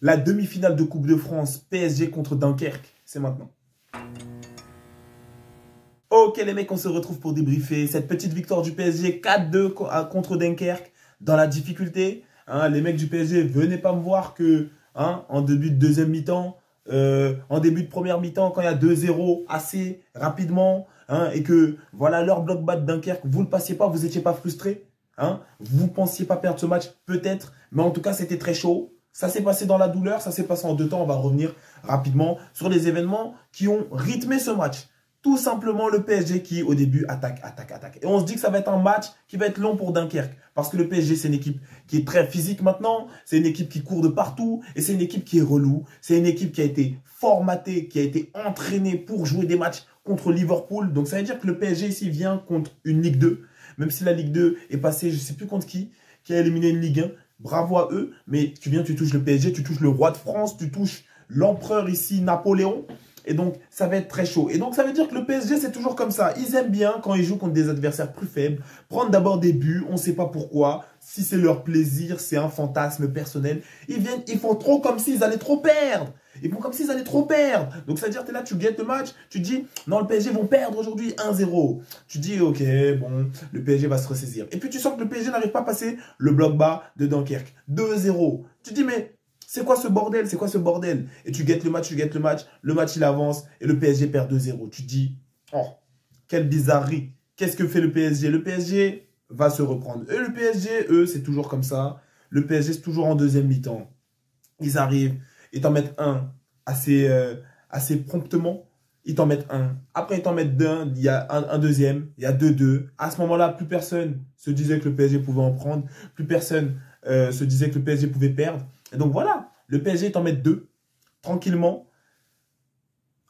La demi-finale de Coupe de France, PSG contre Dunkerque, c'est maintenant. Ok les mecs, on se retrouve pour débriefer cette petite victoire du PSG 4-2 contre Dunkerque dans la difficulté. Hein, les mecs du PSG, venez pas me voir que en début de deuxième mi-temps, en début de première mi-temps, quand il y a 2-0 assez rapidement, et que voilà leur bloc bas de Dunkerque, vous ne le passiez pas, vous n'étiez pas frustré. Vous ne pensiez pas perdre ce match, peut-être, mais en tout cas c'était très chaud. Ça s'est passé dans la douleur, ça s'est passé en deux temps. On va revenir rapidement sur les événements qui ont rythmé ce match. Tout simplement le PSG qui, au début, attaque. Et on se dit que ça va être un match qui va être long pour Dunkerque. Parce que le PSG, c'est une équipe qui est très physique maintenant. C'est une équipe qui court de partout. Et c'est une équipe qui est relou. C'est une équipe qui a été formatée, qui a été entraînée pour jouer des matchs contre Liverpool. Donc ça veut dire que le PSG ici vient contre une Ligue 2. Même si la Ligue 2 est passée, je ne sais plus contre qui a éliminé une Ligue 1. Bravo à eux. Mais tu viens, tu touches le PSG, tu touches le roi de France, tu touches l'empereur ici, Napoléon. Et donc, ça va être très chaud. Et donc, ça veut dire que le PSG, c'est toujours comme ça. Ils aiment bien, quand ils jouent contre des adversaires plus faibles, prendre d'abord des buts. On ne sait pas pourquoi. Si c'est leur plaisir, c'est un fantasme personnel. Ils font trop comme s'ils allaient trop perdre. Ils font comme s'ils allaient trop perdre. Donc, ça veut dire que tu es là, tu guettes le match. Tu dis, non, le PSG vont perdre aujourd'hui 1-0. Tu dis, ok, bon, le PSG va se ressaisir. Et puis, tu sens que le PSG n'arrive pas à passer le bloc bas de Dunkerque. 2-0. Tu dis, mais... c'est quoi ce bordel? C'est quoi ce bordel? Et tu guettes le match, le match il avance et le PSG perd 2-0. Tu te dis, oh, quelle bizarrerie. Qu'est-ce que fait le PSG? Le PSG va se reprendre. Et le PSG, eux, c'est toujours comme ça. Le PSG, c'est toujours en deuxième mi-temps. Ils arrivent, ils t'en mettent un assez promptement. Ils t'en mettent un. Après, ils t'en mettent deux. Il y a un deuxième. Il y a 2-2. À ce moment-là, plus personne se disait que le PSG pouvait en prendre. Plus personne se disait que le PSG pouvait perdre. Et donc voilà, le PSG t'en met deux, tranquillement.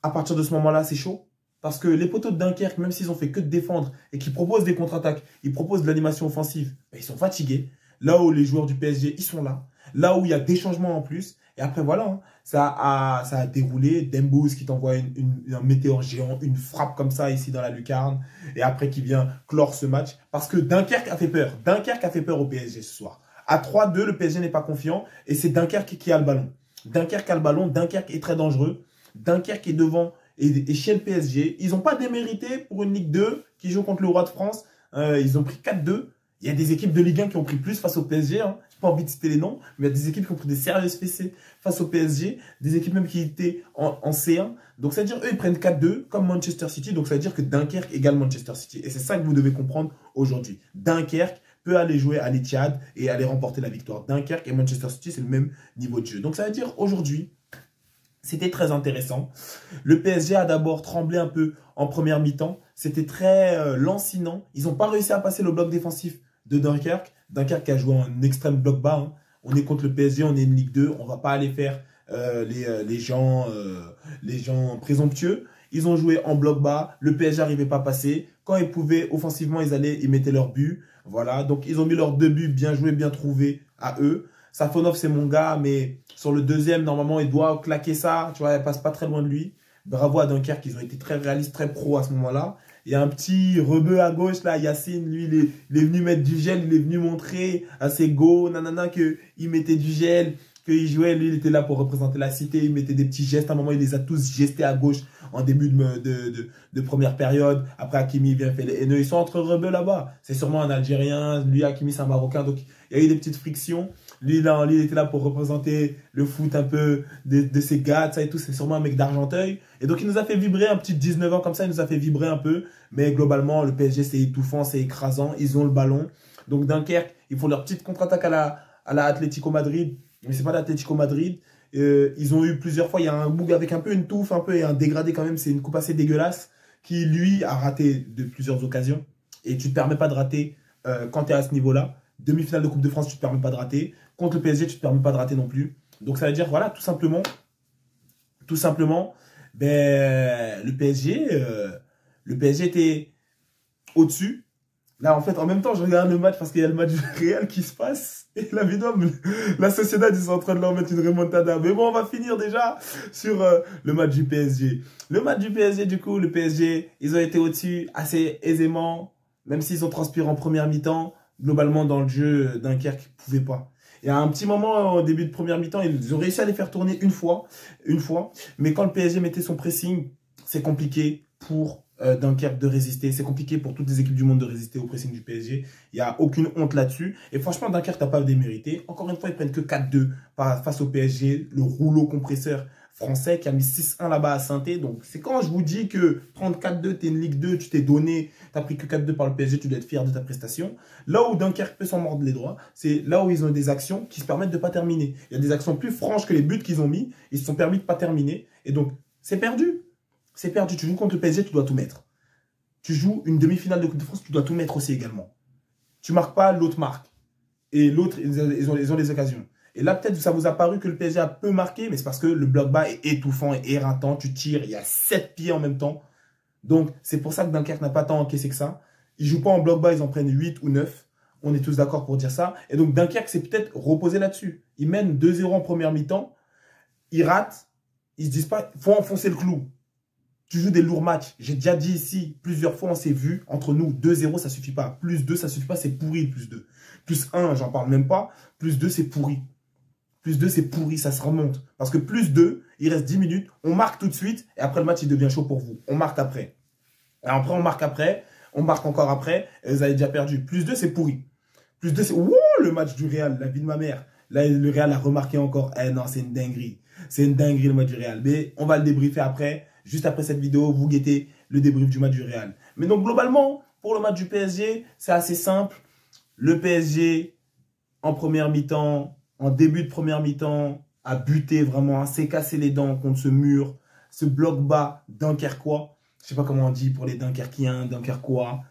À partir de ce moment-là, c'est chaud. Parce que les poteaux de Dunkerque, même s'ils ont fait que de défendre et qu'ils proposent des contre-attaques, ils proposent de l'animation offensive, ben, ils sont fatigués. Là où les joueurs du PSG, ils sont là. Là où il y a des changements en plus. Et après, voilà, ça a déroulé. Dembouz qui t'envoie un météore géant, une frappe comme ça ici dans la lucarne. Et après, qui vient clore ce match. Parce que Dunkerque a fait peur. Dunkerque a fait peur au PSG ce soir. À 3-2, le PSG n'est pas confiant et c'est Dunkerque qui a le ballon. Dunkerque a le ballon, Dunkerque est très dangereux. Dunkerque est devant et chez le PSG. Ils n'ont pas démérité pour une Ligue 2 qui joue contre le Roi de France. Ils ont pris 4-2. Il y a des équipes de Ligue 1 qui ont pris plus face au PSG. Je n'ai pas envie de citer les noms, mais il y a des équipes qui ont pris des sérieuses fessées face au PSG. Des équipes même qui étaient en C1. Donc ça veut dire eux, ils prennent 4-2 comme Manchester City. Donc ça veut dire que Dunkerque égale Manchester City. Et c'est ça que vous devez comprendre aujourd'hui. Dunkerque peut aller jouer à l'Etihad et aller remporter la victoire. Dunkerque et Manchester City, c'est le même niveau de jeu. Donc ça veut dire aujourd'hui, c'était très intéressant. Le PSG a d'abord tremblé un peu en première mi-temps. C'était très lancinant. Ils n'ont pas réussi à passer le bloc défensif de Dunkerque. Dunkerque a joué un extrême bloc bas. On est contre le PSG, on est une Ligue 2. On ne va pas aller faire les gens présomptueux. Ils ont joué en bloc bas. Le PSG n'arrivait pas à passer. Quand ils pouvaient, offensivement, ils mettaient leur but. Voilà, donc ils ont mis leurs deux buts bien joués, bien trouvés à eux. Safonov, c'est mon gars, mais sur le deuxième, normalement, il doit claquer ça. Tu vois, elle passe pas très loin de lui. Bravo à Dunkerque, ils ont été très réalistes, très pro à ce moment-là. Il y a un petit rebeu à gauche, là, Yacine, lui, il est venu mettre du gel, il est venu montrer à ses go, nanana, qu'il mettait du gel, qu'il jouait, lui, il était là pour représenter la cité, il mettait des petits gestes. À un moment, il les a tous gestés à gauche en début de première période. Après, Hakimi vient faire les haineux. Ils sont entre rebeux là-bas. C'est sûrement un Algérien. Lui, Hakimi, c'est un Marocain. Donc, il y a eu des petites frictions. Lui, il était là pour représenter le foot un peu de ses gars, ça et tout. C'est sûrement un mec d'Argenteuil. Et donc, il nous a fait vibrer un petit 19 ans comme ça. Il nous a fait vibrer un peu. Mais globalement, le PSG, c'est étouffant, c'est écrasant. Ils ont le ballon. Donc, Dunkerque, ils font leur petite contre-attaque à la Atlético Madrid. Mais c'est pas l'Atlético Madrid. Ils ont eu plusieurs fois, il y a un bug avec un peu une touffe, un peu et un dégradé quand même. C'est une coupe assez dégueulasse qui, lui, a raté de plusieurs occasions. Et tu ne te permets pas de rater quand tu es à ce niveau-là. Demi-finale de Coupe de France, tu ne te permets pas de rater. Contre le PSG, tu ne te permets pas de rater non plus. Donc ça veut dire, voilà, tout simplement, ben, le PSG était au-dessus. Là, en fait, en même temps, je regarde le match parce qu'il y a le match réel qui se passe. Et la vidéo, la Sociedad, ils sont en train de leur mettre une remontada. Mais bon, on va finir déjà sur le match du PSG. Le match du PSG, du coup, le PSG, ils ont été au-dessus assez aisément. Même s'ils ont transpiré en première mi-temps, globalement, dans le jeu, Dunkerque ne pouvait pas. Il y a un petit moment au début de première mi-temps, ils ont réussi à les faire tourner une fois. Mais quand le PSG mettait son pressing, c'est compliqué pour Dunkerque de résister. C'est compliqué pour toutes les équipes du monde de résister au pressing du PSG. Il n'y a aucune honte là-dessus. Et franchement, Dunkerque n'a pas démérité. Encore une fois, ils prennent que 4-2 face au PSG, le rouleau compresseur français qui a mis 6-1 là-bas à Saint-Étienne. Donc, c'est quand je vous dis que 34-2, tu es une Ligue 2, tu t'es donné, tu n'as pris que 4-2 par le PSG, tu dois être fier de ta prestation. Là où Dunkerque peut s'en mordre les doigts, c'est là où ils ont des actions qui se permettent de ne pas terminer. Il y a des actions plus franches que les buts qu'ils ont mis. Ils se sont permis de ne pas terminer. Et donc, c'est perdu. C'est perdu. Tu joues contre le PSG, tu dois tout mettre. Tu joues une demi-finale de Coupe de France, tu dois tout mettre aussi également. Tu marques pas, l'autre marque. Et l'autre, ils ont les occasions. Et là, peut-être, ça vous a paru que le PSG a peu marqué, mais c'est parce que le bloc bas est étouffant et éreintant. Tu tires, il y a 7 pieds en même temps. Donc, c'est pour ça que Dunkerque n'a pas tant encaissé que ça. Ils jouent pas en bloc bas, ils en prennent 8 ou 9. On est tous d'accord pour dire ça. Et donc, Dunkerque s'est peut-être reposé là-dessus. Ils mènent 2-0 en première mi-temps. Ils ratent. Ils se disent pas, il faut enfoncer le clou. Tu joues des lourds matchs. J'ai déjà dit ici, plusieurs fois, on s'est vu. Entre nous, 2-0, ça suffit pas. Plus 2, ça suffit pas, c'est pourri, plus 2. Plus 1, j'en parle même pas. Plus 2, c'est pourri. Plus 2, c'est pourri, ça se remonte. Parce que plus 2, il reste 10 minutes. On marque tout de suite. Et après, le match, il devient chaud pour vous. On marque après. Et après, on marque après. On marque encore après. Et vous avez déjà perdu. Plus 2, c'est pourri. Plus 2, c'est... Wouh, le match du Real, la vie de ma mère. Là, le Real a remarqué encore. Eh non, c'est une dinguerie. C'est une dinguerie, le match du Real. Mais on va le débriefer après. Juste après cette vidéo, vous guettez le débrief du match du Real. Mais donc, globalement, pour le match du PSG, c'est assez simple. Le PSG, en première mi-temps, en début de première mi-temps, a buté vraiment, s'est cassé les dents contre ce mur, ce bloc bas dunkerquois. Je ne sais pas comment on dit pour les Dunkerquiens, Dunkerquois.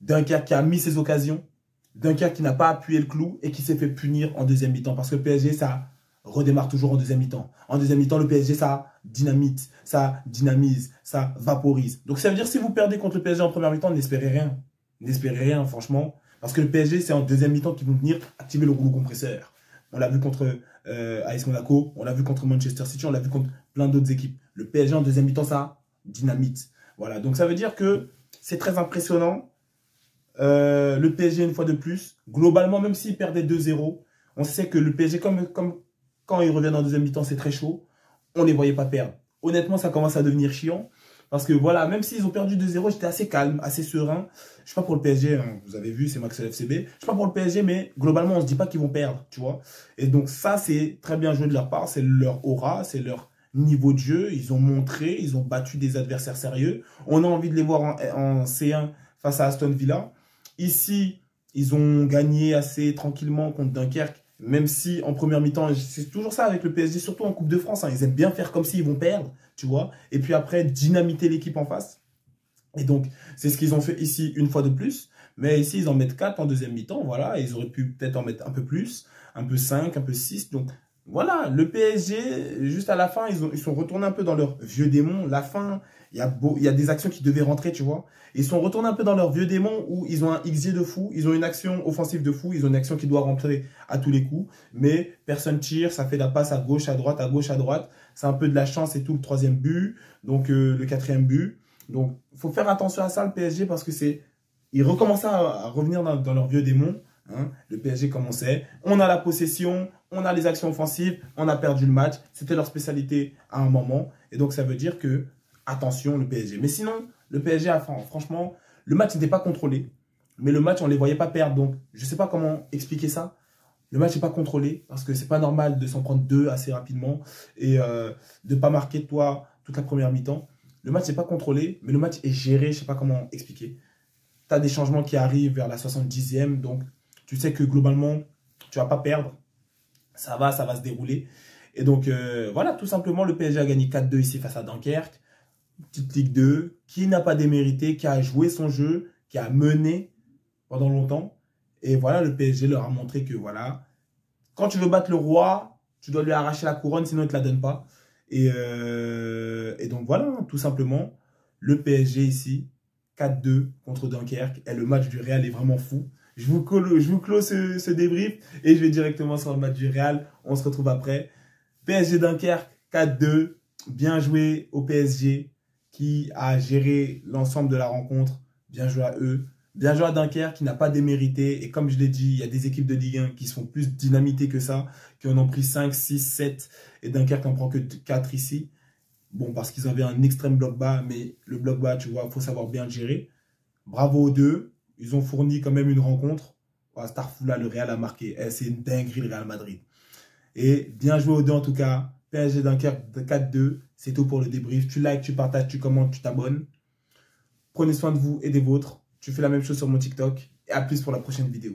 Dunkerque qui a mis ses occasions. Dunkerque qui n'a pas appuyé le clou et qui s'est fait punir en deuxième mi-temps. Parce que le PSG, ça redémarre toujours en deuxième mi-temps. En deuxième mi-temps, le PSG, ça dynamite, ça dynamise, ça vaporise. Donc ça veut dire que si vous perdez contre le PSG en première mi-temps, n'espérez rien. N'espérez rien, franchement. Parce que le PSG, c'est en deuxième mi-temps qu'ils vont venir activer le rouleau compresseur. On l'a vu contre AS Monaco, on l'a vu contre Manchester City, on l'a vu contre plein d'autres équipes. Le PSG en deuxième mi-temps, ça dynamite. Voilà, donc ça veut dire que c'est très impressionnant. Le PSG, une fois de plus, globalement, même s'il perdait 2-0, on sait que le PSG, comme quand ils reviennent en deuxième mi-temps, c'est très chaud. On ne les voyait pas perdre. Honnêtement, ça commence à devenir chiant. Parce que voilà, même s'ils ont perdu 2-0, j'étais assez calme, assez serein. Je ne suis pas pour le PSG, hein, vous avez vu, c'est Max FCB. Je ne suis pas pour le PSG, mais globalement, on ne se dit pas qu'ils vont perdre, tu vois. Et donc ça, c'est très bien joué de leur part. C'est leur aura, c'est leur niveau de jeu. Ils ont montré, ils ont battu des adversaires sérieux. On a envie de les voir en C1 face à Aston Villa. Ici, ils ont gagné assez tranquillement contre Dunkerque. Même si en première mi-temps, c'est toujours ça avec le PSG, surtout en Coupe de France, hein, ils aiment bien faire comme s'ils vont perdre, tu vois. Et puis après, dynamiter l'équipe en face. Et donc, c'est ce qu'ils ont fait ici une fois de plus. Mais ici, ils en mettent 4 en deuxième mi-temps, voilà. Et ils auraient pu peut-être en mettre un peu plus, un peu 5, un peu 6. Donc, voilà, le PSG, juste à la fin, ils sont retournés un peu dans leur vieux démon. La fin, il y a des actions qui devaient rentrer, tu vois. Ils sont retournés un peu dans leur vieux démon où ils ont un XG de fou, ils ont une action offensive de fou, ils ont une action qui doit rentrer à tous les coups. Mais personne tire, ça fait la passe à gauche, à droite, à gauche, à droite. C'est un peu de la chance et tout le troisième but, donc le quatrième but. Donc, il faut faire attention à ça, le PSG, parce que ils recommençaient à revenir dans leur vieux démon. Hein. Le PSG commençait, on a la possession, on a les actions offensives, on a perdu le match. C'était leur spécialité à un moment. Et donc, ça veut dire que, attention, le PSG. Mais sinon, le PSG, franchement, le match n'était pas contrôlé. Mais le match, on ne les voyait pas perdre. Donc, je ne sais pas comment expliquer ça. Le match n'est pas contrôlé parce que c'est pas normal de s'en prendre 2 assez rapidement et de ne pas marquer toi toute la première mi-temps. Le match n'est pas contrôlé, mais le match est géré. Je ne sais pas comment expliquer. Tu as des changements qui arrivent vers la 70e. Donc, tu sais que globalement, tu ne vas pas perdre. Ça va se dérouler. Et donc, voilà, tout simplement, le PSG a gagné 4-2 ici face à Dunkerque. Petite Ligue 2, qui n'a pas démérité, qui a joué son jeu, qui a mené pendant longtemps. Et voilà, le PSG leur a montré que voilà, quand tu veux battre le roi, tu dois lui arracher la couronne, sinon il ne te la donne pas. Et donc voilà, tout simplement, le PSG ici, 4-2 contre Dunkerque. Et le match du Real est vraiment fou. Je vous close ce débrief et je vais directement sur le match du Real. On se retrouve après. PSG Dunkerque, 4-2. Bien joué au PSG qui a géré l'ensemble de la rencontre. Bien joué à eux. Bien joué à Dunkerque qui n'a pas démérité. Et comme je l'ai dit, il y a des équipes de Ligue 1 qui sont plus dynamitées que ça, qui en ont pris 5, 6, 7. Et Dunkerque n'en prend que 4 ici. Bon, parce qu'ils avaient un extrême bloc bas, mais le bloc bas, tu vois, il faut savoir bien le gérer. Bravo aux deux. Ils ont fourni quand même une rencontre. Starfoula, le Real a marqué. C'est une dinguerie, le Real Madrid. Et bien joué aux deux en tout cas. PSG Dunkerque 4-2. C'est tout pour le débrief. Tu likes, tu partages, tu commentes, tu t'abonnes. Prenez soin de vous et des vôtres. Tu fais la même chose sur mon TikTok. Et à plus pour la prochaine vidéo.